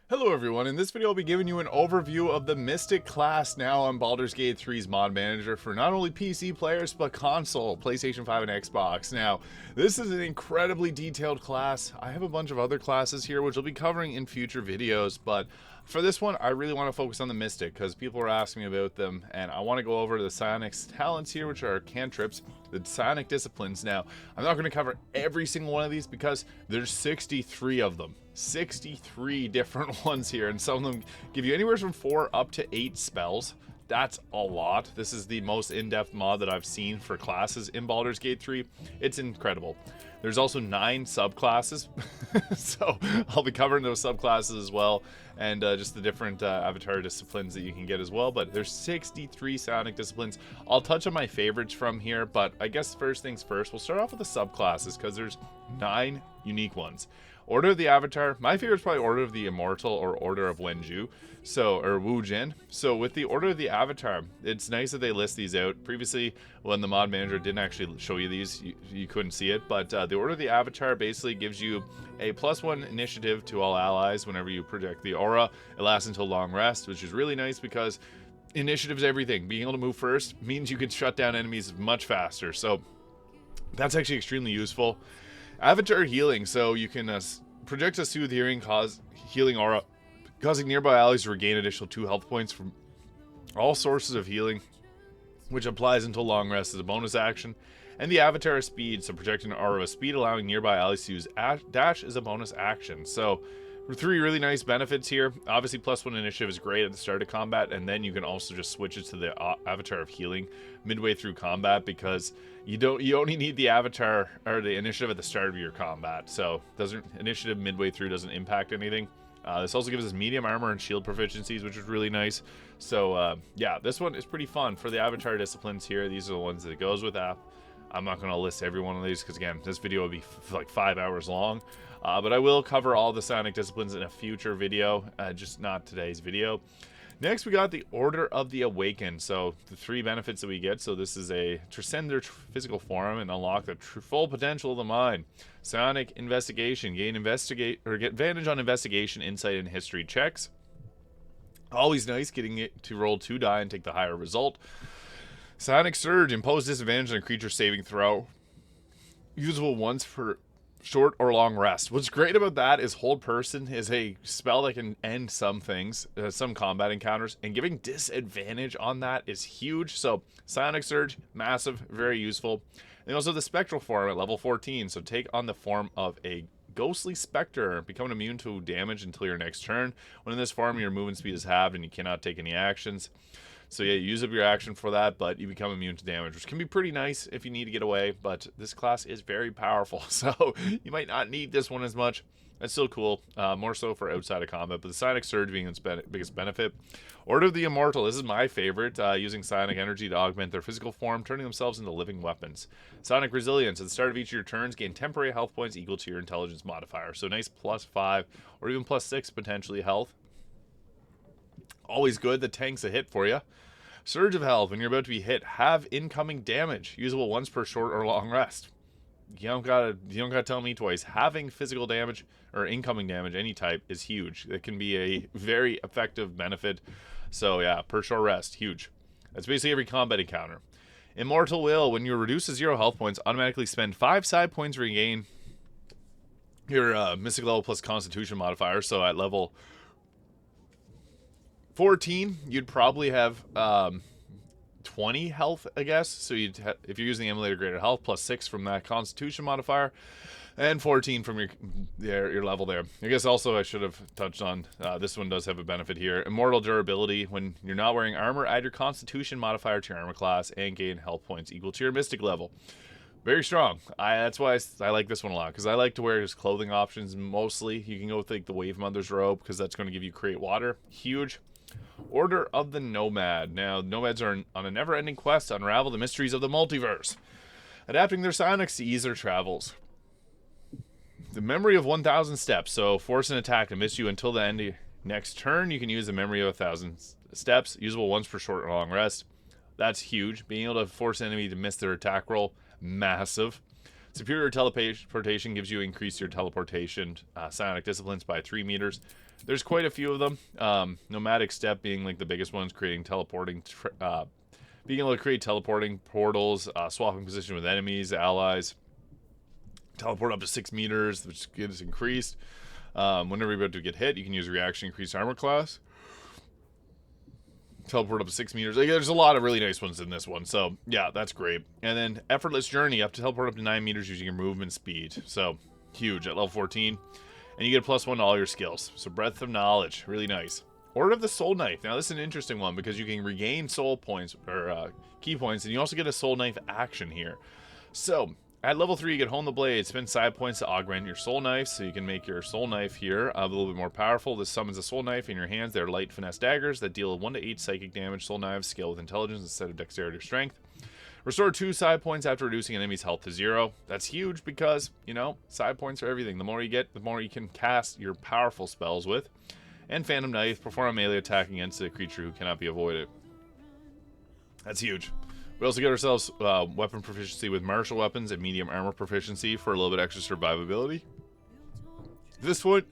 Hello everyone, in this video I'll be giving you an overview of the Mystic class now on Baldur's Gate 3's mod manager for not only PC players but console, PlayStation 5 and Xbox. Now, this is an incredibly detailed class. I have a bunch of other classes here which I'll be covering in future videos, but for this one I really want to focus on the Mystic because people are asking me about them and I want to go over the psionics talents here, which are cantrips, the psionic disciplines. Now, I'm not going to cover every single one of these because there's 63 of them. 63 different ones here, and some of them give you anywhere from 4 up to 8 spells. That's a lot. This is the most in-depth mod that I've seen for classes in Baldur's Gate 3. It's incredible. There's also 9 subclasses, so I'll be covering those subclasses as well, and just the different avatar disciplines that you can get as well. But there's 63 psionic disciplines. I'll touch on my favorites from here, but I guess first things first, we'll start off with the subclasses because there's 9 unique ones. Order of the Avatar. My favorite is probably Order of the Immortal or Order of Wenju, or Wu Jin. So with the Order of the Avatar, it's nice that they list these out. Previously, when the mod manager didn't actually show you these, you couldn't see it. But the Order of the Avatar basically gives you a +1 initiative to all allies whenever you project the aura. It lasts until long rest, which is really nice because initiative's everything. Being able to move first means you can shut down enemies much faster. So that's actually extremely useful. Avatar healing, so you can project a soothe healing aura, causing nearby allies to regain additional 2 health points from all sources of healing, which applies until long rest as a bonus action. And the Avatar speed, so projecting an aura of speed, allowing nearby allies to use dash as a bonus action. So 3 really nice benefits here. Obviously, +1 initiative is great at the start of combat, and then you can also just switch it to the Avatar of healing midway through combat because you only need the Avatar or the initiative at the start of your combat. So initiative midway through doesn't impact anything. This also gives us medium armor and shield proficiencies, which is really nice. So yeah, this one is pretty fun for the Avatar disciplines here. These are the ones that it goes with that. I'm not going to list every one of these because, again, this video will be like 5 hours long. But I will cover all the psionic disciplines in a future video, just not today's video. Next, we got the Order of the Awakened. So the 3 benefits that we get. So this is a transcend their physical form and unlock the full potential of the mind. Psionic investigation, get advantage on investigation, insight, and history checks. Always nice getting it to roll 2 die and take the higher result. Psionic Surge, impose disadvantage on a creature saving throw. Usable once for short or long rest. What's great about that is Hold Person is a spell that can end some things, some combat encounters, and giving disadvantage on that is huge. So Psionic Surge, massive, very useful. And also the Spectral form at level 14. So take on the form of a ghostly specter, become immune to damage until your next turn. When in this form, your movement speed is halved and you cannot take any actions. So yeah, you use up your action for that, but you become immune to damage, which can be pretty nice if you need to get away, but this class is very powerful, so you might not need this one as much. That's still cool, more so for outside of combat, but the Psionic Surge being its biggest benefit. Order of the Immortal, this is my favorite, using psionic energy to augment their physical form, turning themselves into living weapons. Psionic Resilience, at the start of each of your turns, gain temporary health points equal to your intelligence modifier, so nice +5 or even +6 potentially health. Always good, the tank's a hit for you. Surge of Health, when you're about to be hit, have incoming damage, usable once per short or long rest. You don't gotta tell me twice. Having physical damage or incoming damage, any type, is huge. It can be a very effective benefit. So yeah, per short rest, huge. That's basically every combat encounter. Immortal Will, when you reduce to 0 health points, automatically spend 5 side points to regain your Mystic level plus Constitution modifier. So at level 14, you'd probably have 20 health, I guess. So if you're using the emulator greater health, +6 from that Constitution modifier, and 14 from your level there. I guess also I should have touched on this one does have a benefit here. Immortal Durability, when you're not wearing armor, add your Constitution modifier to your armor class and gain health points equal to your Mystic level. Very strong. That's why I like this one a lot, because I like to wear his clothing options mostly. You can go with like the Wave Mother's robe, because that's going to give you Create Water. Huge. Order of the Nomad. Now, nomads are on a never-ending quest to unravel the mysteries of the multiverse, adapting their psionics to ease their travels. The memory of 1,000 steps. So force an attack to miss you until the end of your next turn. You can use the memory of 1,000 steps, usable once per short or long rest. That's huge. Being able to force an enemy to miss their attack roll, massive. Superior teleportation gives you increase your teleportation psionic disciplines by 3 meters. There's quite a few of them. Nomadic step being like the biggest ones, creating teleporting, being able to create teleporting portals, swapping position with enemies, allies, teleport up to 6 meters, which gets increased. Whenever you're about to get hit, you can use reaction, increase armor class. Teleport up to 6 meters. Like, there's a lot of really nice ones in this one. So, yeah, that's great. And then effortless journey, up to teleport up to 9 meters using your movement speed. So, huge at level 14. And you get a +1 to all your skills. So, breadth of knowledge, really nice. Order of the Soul Knife. Now, this is an interesting one because you can regain soul points, or key points, and you also get a Soul Knife action here. So, at level 3, you get Hone the Blade. Spend side points to augment your Soul Knife, so you can make your Soul Knife here a little bit more powerful. This summons a Soul Knife in your hands. They're light finesse daggers that deal 1 to 8 psychic damage. Soul Knives scale with intelligence instead of dexterity or strength. Restore 2 side points after reducing an enemy's health to 0. That's huge because, you know, side points are everything. The more you get, the more you can cast your powerful spells with. And Phantom Knife, perform a melee attack against a creature who cannot be avoided. That's huge. We also get ourselves weapon proficiency with martial weapons and medium armor proficiency for a little bit extra survivability. At this point,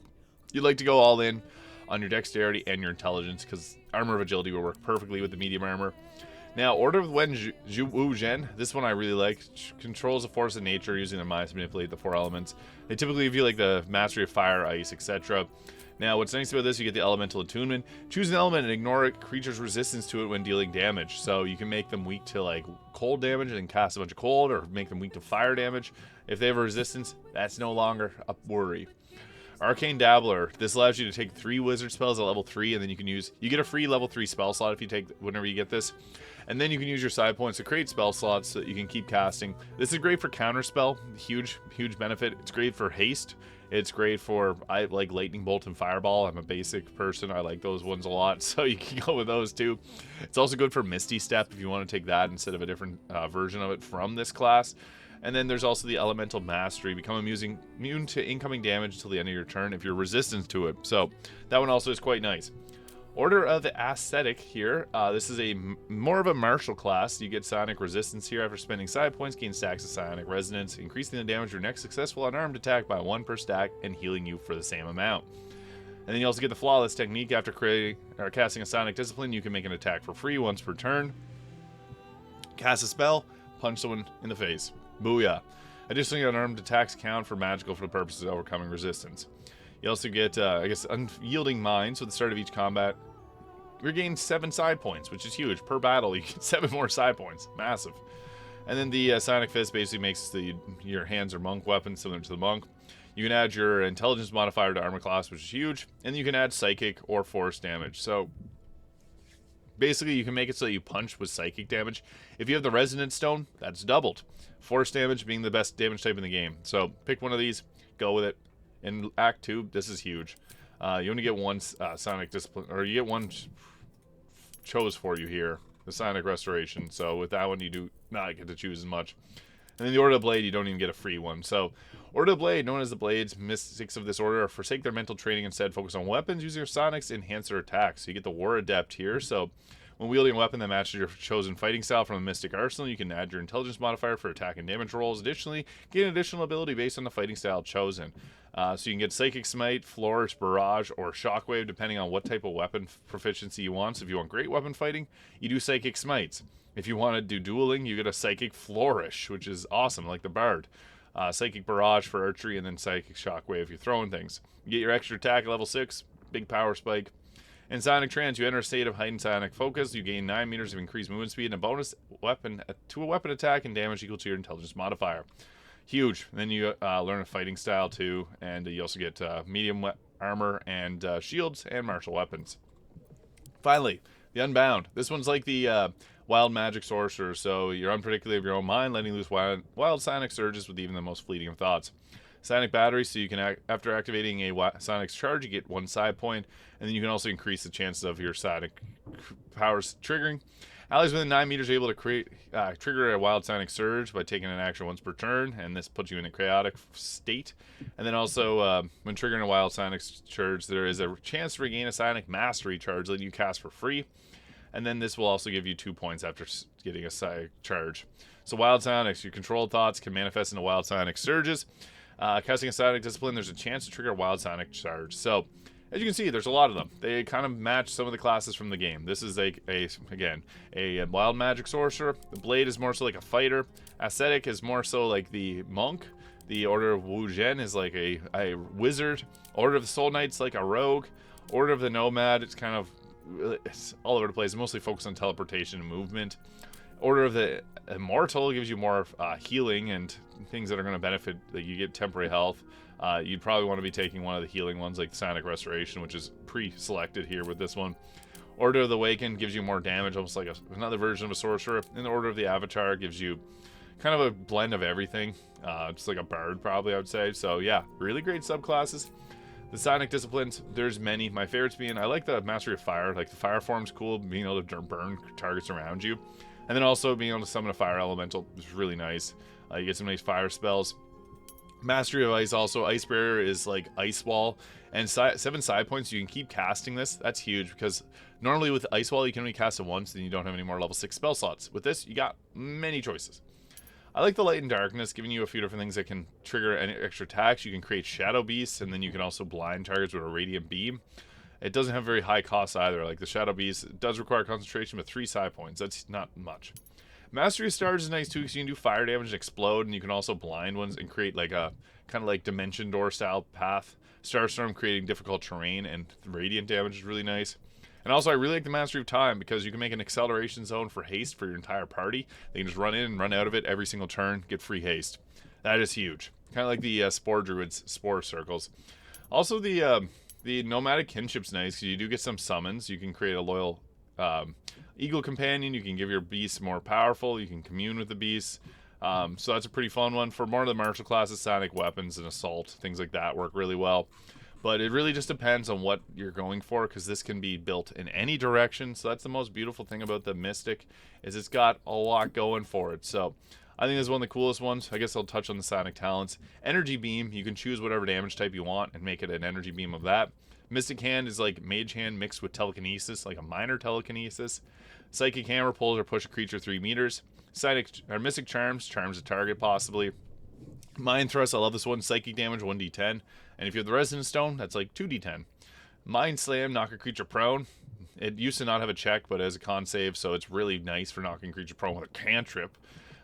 you'd like to go all in on your dexterity and your intelligence because armor of agility will work perfectly with the medium armor. Now, Order of Wen Zhu Zhen, this one I really like. Controls the force of nature using their minds to manipulate the 4 elements. They typically give you like the mastery of fire, ice, etc. Now, what's nice about this, you get the elemental attunement. Choose an element and ignore a creature's resistance to it when dealing damage. So you can make them weak to like cold damage and then cast a bunch of cold, or make them weak to fire damage. If they have a resistance, that's no longer a worry. Arcane Dabbler. This allows you to take 3 wizard spells at level 3, and then you get a free level 3 spell slot if you take whenever you get this. And then you can use your side points to create spell slots so that you can keep casting. This is great for counterspell. Huge benefit. It's great for haste. It's great for, I like Lightning Bolt and Fireball. I'm a basic person. I like those ones a lot, so you can go with those too. It's also good for Misty Step if you want to take that instead of a different version of it from this class. And then there's also the Elemental Mastery. Become immune to incoming damage until the end of your turn if you're resistant to it. So that one also is quite nice. Order of the Ascetic here. This is more of a martial class. You get psionic resistance here after spending side points. Gain stacks of psionic resonance, increasing the damage of your next successful unarmed attack by 1 per stack and healing you for the same amount. And then you also get the Flawless Technique. After casting a psionic discipline, you can make an attack for free once per turn. Cast a spell, punch someone in the face. Booyah. Additionally, unarmed attacks count for magical for the purposes of overcoming resistance. You also get, Unyielding Mind, so at the start of each combat, regain 7 side points, which is huge. Per battle, you get 7 more side points. Massive. And then the Psionic Fist basically makes your hands or monk weapons similar to the monk. You can add your intelligence modifier to armor class, which is huge. And you can add psychic or force damage. So basically, you can make it so that you punch with psychic damage. If you have the Resonance Stone, that's doubled. Force damage being the best damage type in the game. So pick one of these, go with it. In Act 2, this is huge. You only get 1 Psionic Discipline, or you get 1 chose for you here, the Psionic Restoration. So with that one, you do not get to choose as much. And then the Order of Blade, you don't even get a free one. So Order of Blade, known as the Blades, mystics of this order forsake their mental training, instead focus on weapons, use their psionics to enhance their attacks. So you get the War Adept here. So when wielding a weapon that matches your chosen fighting style from the Mystic Arsenal, you can add your intelligence modifier for attack and damage rolls. Additionally, gain additional ability based on the fighting style chosen. So you can get Psychic Smite, Flourish, Barrage, or Shockwave, depending on what type of weapon proficiency you want. So if you want great weapon fighting, you do Psychic Smites. If you want to do dueling, you get a Psychic Flourish, which is awesome, like the Bard. Psychic Barrage for archery, and then Psychic Shockwave if you're throwing things. You get your extra attack at level 6, big power spike. In Psionic Trance, you enter a state of heightened psionic focus. You gain 9 meters of increased movement speed and a bonus weapon to a weapon attack and damage equal to your intelligence modifier. Huge. And then you learn a fighting style too, and you also get medium armor and shields and martial weapons. Finally, the Unbound. This one's like the wild magic sorcerer, so you're unpredictable of your own mind, letting loose wild psionic surges with even the most fleeting of thoughts. Psionic Battery, so you can, after activating a psionic charge, you get 1 side point, and then you can also increase the chances of your psionic powers triggering. Allies within 9 meters are able to trigger a wild psionic surge by taking an action once per turn, and this puts you in a chaotic state. And then also, when triggering a wild psionic surge, there is a chance to regain a psionic mastery charge that you cast for free. And then this will also give you 2 points after getting a psionic charge. So wild psionics, your controlled thoughts can manifest into wild psionic surges. Casting a psionic discipline, there's a chance to trigger a wild psionic charge. So as you can see, there's a lot of them. They kind of match some of the classes from the game. This is again a wild magic sorcerer. The blade is more so like a fighter. Ascetic is more so like the monk. The Order of Wu Zhen is like a wizard. Order of the Soul Knight's like a rogue. Order of the Nomad, it's kind of all over the place. Mostly focused on teleportation and movement. Order of the Immortal gives you more healing and things that are going to benefit. Like you get temporary health. You'd probably want to be taking one of the healing ones like Psionic Restoration, which is pre-selected here with this one. Order of the Awakened gives you more damage, almost like another version of a sorcerer. And the Order of the Avatar gives you kind of a blend of everything. Just like a bard, probably, I would say. So yeah, really great subclasses. The Psionic Disciplines, there's many. My favorites being, I like the Mastery of Fire. Like the Fire form's cool, being able to burn targets around you. And then also being able to summon a Fire Elemental is really nice. You get some nice fire spells. Mastery of Ice also. Ice Barrier is like Ice Wall. And 7 side points, you can keep casting this. That's huge because normally with Ice Wall, you can only cast it once, then you don't have any more level 6 spell slots. With this, you got many choices. I like the Light and Darkness, giving you a few different things that can trigger any extra attacks. You can create Shadow Beasts, and then you can also blind targets with a Radiant Beam. It doesn't have very high costs either. Like the Shadow Beast, it does require concentration, but 3 side points. That's not much. Mastery of Stars is nice too, because you can do fire damage and explode, and you can also blind ones and create like a kind of like Dimension Door style path. Starstorm creating difficult terrain, and radiant damage is really nice. And also, I really like the Mastery of Time because you can make an acceleration zone for haste for your entire party. They can just run in and run out of it every single turn, get free haste. That is huge. Kind of like the Spore Druid's Spore Circles. Also, the Nomadic Kinship's nice because you do get some summons. You can create a loyal Eagle Companion. You can give your beasts more powerful. You can commune with the beasts. So that's a pretty fun one. For more of the martial classes, Sonic Weapons and Assault, things like that work really well. But it really just depends on what you're going for, because this can be built in any direction. So that's the most beautiful thing about the Mystic, is it's got a lot going for it. So I think this is one of the coolest ones. I guess I'll touch on the Sonic Talents. Energy Beam, you can choose whatever damage type you want and make it an Energy Beam of that. Mystic Hand is like Mage Hand mixed with Telekinesis, like a minor Telekinesis. Psychic Hammer pulls or push a creature 3 meters. Mystic Charms, charms a target possibly. Mind Thrust, I love this one. Psychic damage, 1d10. And if you have the Resonance Stone, that's like 2d10. Mind Slam, knock a creature prone. It used to not have a check, but as a con save, so it's really nice for knocking a creature prone with a cantrip.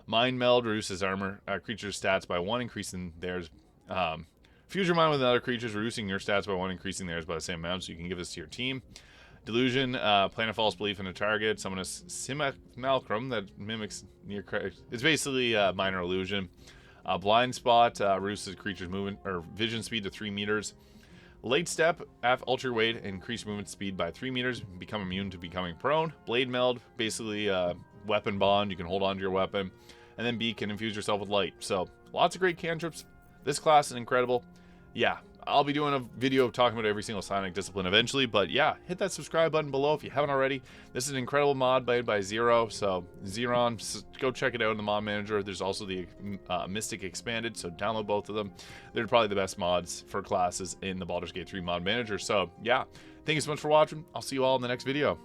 Mind Meld reduces armor creature's stats by 1, increasing theirs. Fuse your mind with another creature, reducing your stats by 1, increasing theirs by the same amount, so you can give this to your team. Delusion, plant a false belief in a target. Summon a Simulacrum that mimics near. It's basically a minor illusion. Blind Spot reduces creature's movement or vision speed to 3 meters. Late Step, alter weight, increase movement speed by 3 meters. Become immune to becoming prone. Blade Meld, basically weapon bond. You can hold on to your weapon. And then B can infuse yourself with light. So lots of great cantrips. This class is incredible. Yeah, I'll be doing a video talking about every single Psionic discipline eventually, but yeah, hit that subscribe button below if you haven't already. This is an incredible mod made by Xhevo, so Xeron, go check it out in the mod manager. There's also the Mystic Expanded, so download both of them. They're probably the best mods for classes in the Baldur's Gate 3 mod manager. So yeah, thank you so much for watching. I'll see you all in the next video.